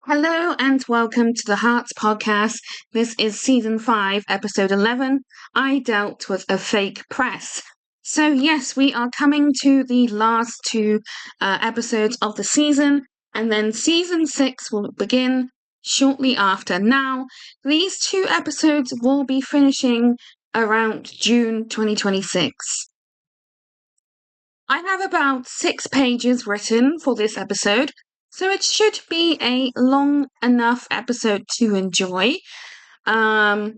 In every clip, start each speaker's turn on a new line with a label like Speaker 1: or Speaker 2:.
Speaker 1: Hello and welcome to the Hearts podcast. This is season 5, episode 11. I dealt with a fake press. So, yes, we are coming to the last two episodes of the season, and then season 6 will begin shortly after. Now, these two episodes will be finishing around June 2026. I have about 6 pages written for this episode, so it should be a long enough episode to enjoy. And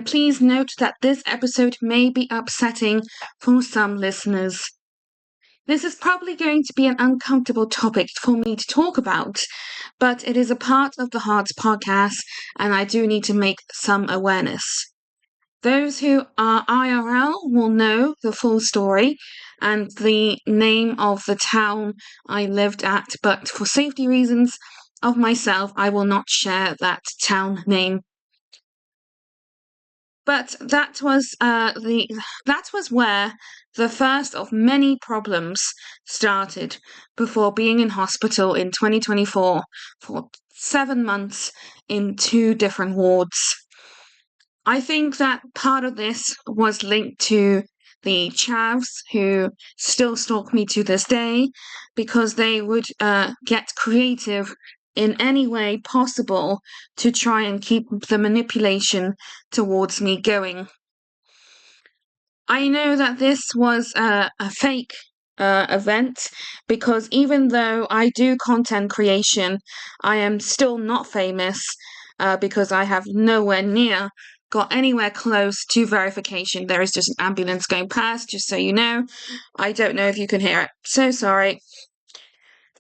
Speaker 1: please note that this episode may be upsetting for some listeners. This is probably going to be an uncomfortable topic for me to talk about, but it is a part of the Hearts podcast, and I do need to make some awareness. Those who are IRL will know the full story and the name of the town I lived at, but for safety reasons of myself, I will not share that town name. But that was where the first of many problems started before being in hospital in 2024 for 7 months in 2 different wards. I think that part of this was linked to the chavs who still stalk me to this day because they would get creative in any way possible to try and keep the manipulation towards me going. I know that this was a fake event because even though I do content creation, I am still not famous because I have nowhere near got anywhere close to verification. There is just an ambulance going past, just so you know. I don't know if you can hear it. So sorry.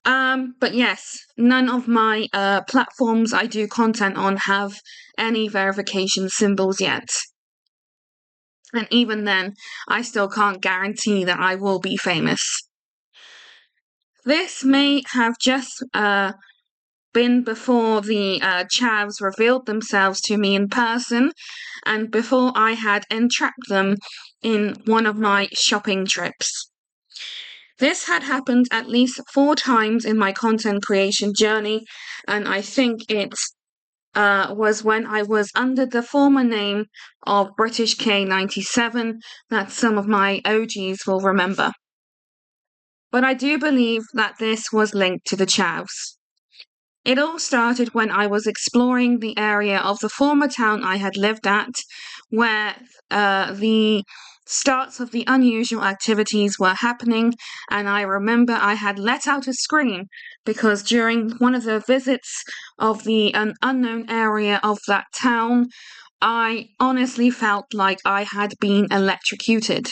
Speaker 1: But yes, none of my platforms I do content on have any verification symbols yet. And even then, I still can't guarantee that I will be famous. This may have just been before the chavs revealed themselves to me in person and before I had entrapped them in one of my shopping trips. This had happened at least 4 times in my content creation journey, and I think it was when I was under the former name of British K97 that some of my OGs will remember. But I do believe that this was linked to the chavs. It all started when I was exploring the area of the former town I had lived at, where the starts of the unusual activities were happening, and I remember I had let out a scream because during one of the visits of the unknown area of that town, I honestly felt like I had been electrocuted.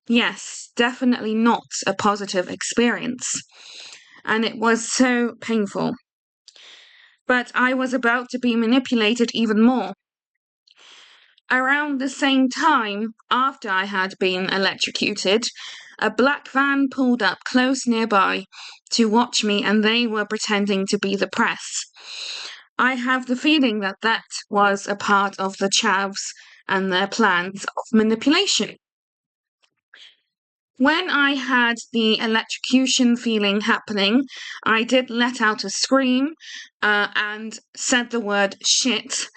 Speaker 1: Yes, definitely not a positive experience. And it was so painful. But I was about to be manipulated even more. Around the same time, after I had been electrocuted, a black van pulled up close nearby to watch me, and they were pretending to be the press. I have the feeling that that was a part of the chavs and their plans of manipulation. When I had the electrocution feeling happening, I did let out a scream and said the word shit,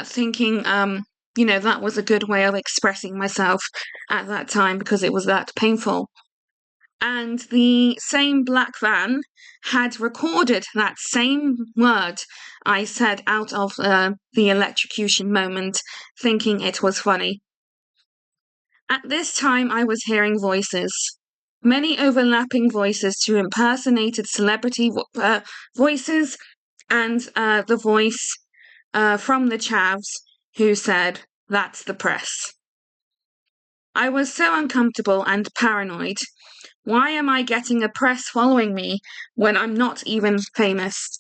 Speaker 1: thinking, that was a good way of expressing myself at that time because it was that painful. And the same black van had recorded that same word I said out of the electrocution moment, thinking it was funny. At this time, I was hearing voices, many overlapping voices to impersonated celebrity voices, and the voice from the chavs who said, "That's the press." I was so uncomfortable and paranoid. Why am I getting a press following me when I'm not even famous?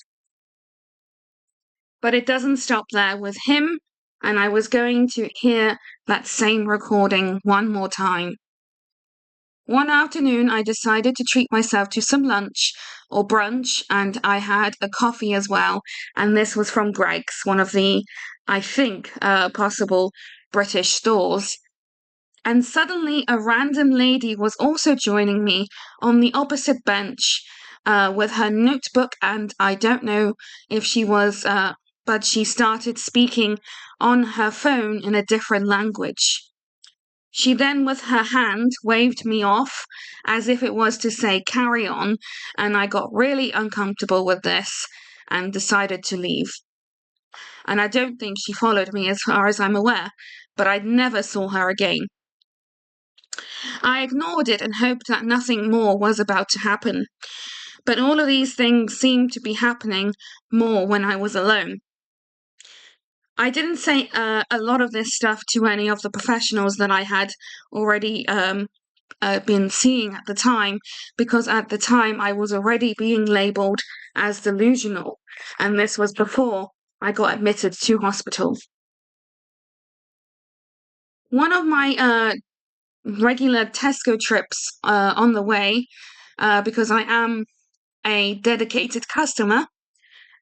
Speaker 1: But it doesn't stop there with him, and I was going to hear that same recording one more time. One afternoon, I decided to treat myself to some lunch or brunch, and I had a coffee as well. And this was from Greg's, one of the, I think, possible British stores. And suddenly, a random lady was also joining me on the opposite bench with her notebook, and I don't know if she was, but she started speaking on her phone in a different language. She then, with her hand, waved me off as if it was to say, carry on, and I got really uncomfortable with this and decided to leave. And I don't think she followed me as far as I'm aware, but I never saw her again. I ignored it and hoped that nothing more was about to happen. But all of these things seemed to be happening more when I was alone. I didn't say a lot of this stuff to any of the professionals that I had already been seeing at the time, because at the time I was already being labelled as delusional, and this was before I got admitted to hospital. One of my regular Tesco trips on the way, because I am a dedicated customer,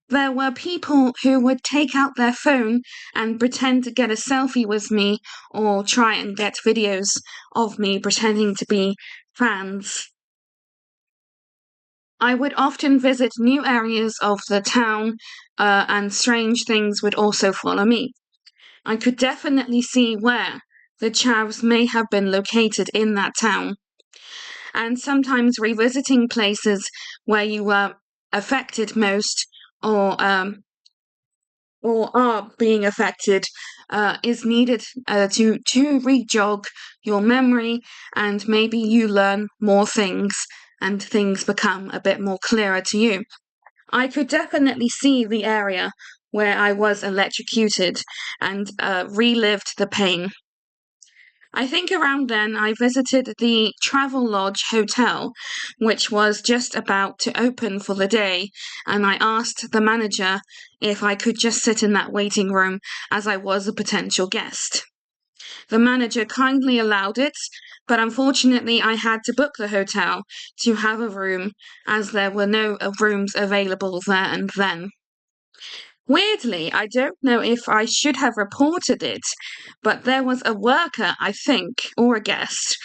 Speaker 1: there were people who would take out their phone and pretend to get a selfie with me or try and get videos of me pretending to be fans. I would often visit new areas of the town, and strange things would also follow me. I could definitely see where the chavs may have been located in that town. And sometimes revisiting places where you were affected most, or are being affected, is needed to re-jog your memory, and maybe you learn more things and things become a bit more clearer to you. I could definitely see the area where I was electrocuted and relived the pain. I think around then I visited the Travel Lodge Hotel, which was just about to open for the day, and I asked the manager if I could just sit in that waiting room as I was a potential guest. The manager kindly allowed it, but unfortunately I had to book the hotel to have a room as there were no rooms available there and then. Weirdly, I don't know if I should have reported it, but there was a worker, I think, or a guest,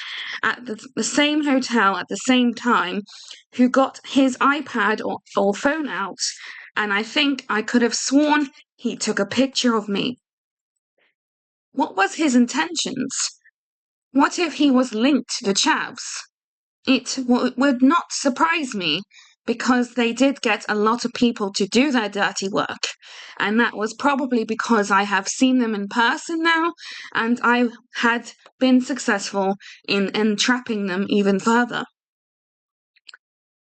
Speaker 1: at the same hotel at the same time who got his iPad or phone out, and I think I could have sworn he took a picture of me. What was his intentions? What if he was linked to the chavs? It would not surprise me, because they did get a lot of people to do their dirty work, and that was probably because I have seen them in person now, and I had been successful in entrapping them even further.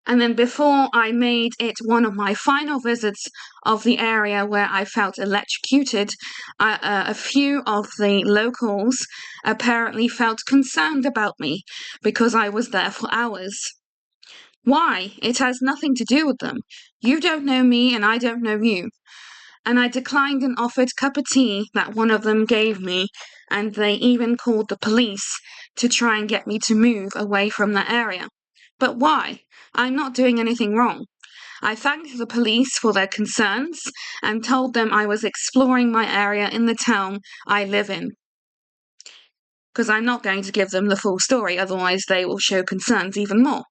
Speaker 1: And then before I made it one of my final visits of the area where I felt electrocuted, a few of the locals apparently felt concerned about me because I was there for hours. Why? It has nothing to do with them. You don't know me and I don't know you. And I declined an offered cup of tea that one of them gave me, and they even called the police to try and get me to move away from that area. But why? I'm not doing anything wrong. I thanked the police for their concerns and told them I was exploring my area in the town I live in. Because I'm not going to give them the full story, otherwise they will show concerns even more.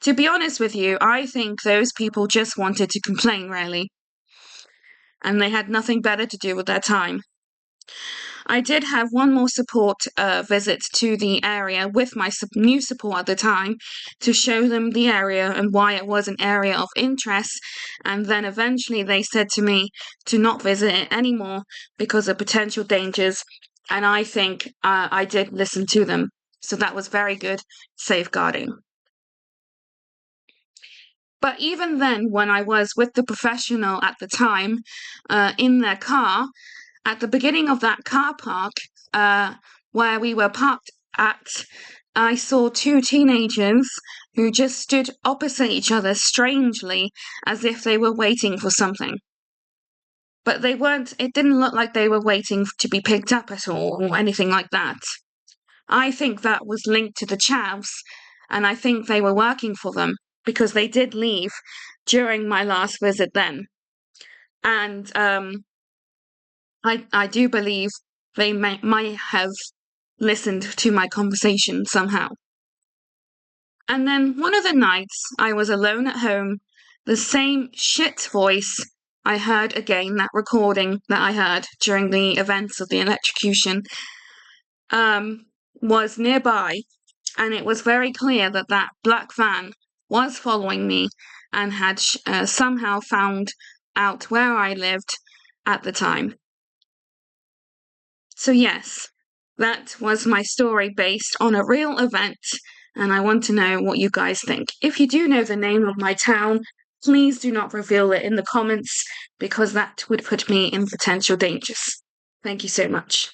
Speaker 1: To be honest with you, I think those people just wanted to complain, really. And they had nothing better to do with their time. I did have one more support visit to the area with my new support at the time to show them the area and why it was an area of interest, and then eventually they said to me to not visit it anymore because of potential dangers, and I think I did listen to them. So that was very good safeguarding. But even then, when I was with the professional at the time, in their car, at the beginning of that car park, where we were parked at, I saw two teenagers who just stood opposite each other strangely, as if they were waiting for something. But they weren't, it didn't look like they were waiting to be picked up at all, or anything like that. I think that was linked to the chavs, and I think they were working for them, because they did leave during my last visit then. And I do believe they might have listened to my conversation somehow. And then one of the nights I was alone at home, the same shit voice I heard again, that recording that I heard during the events of the electrocution, was nearby, and it was very clear that that black van was following me and had somehow found out where I lived at the time. So yes, that was my story based on a real event, and I want to know what you guys think. If you do know the name of my town, please do not reveal it in the comments, because that would put me in potential dangers. Thank you so much.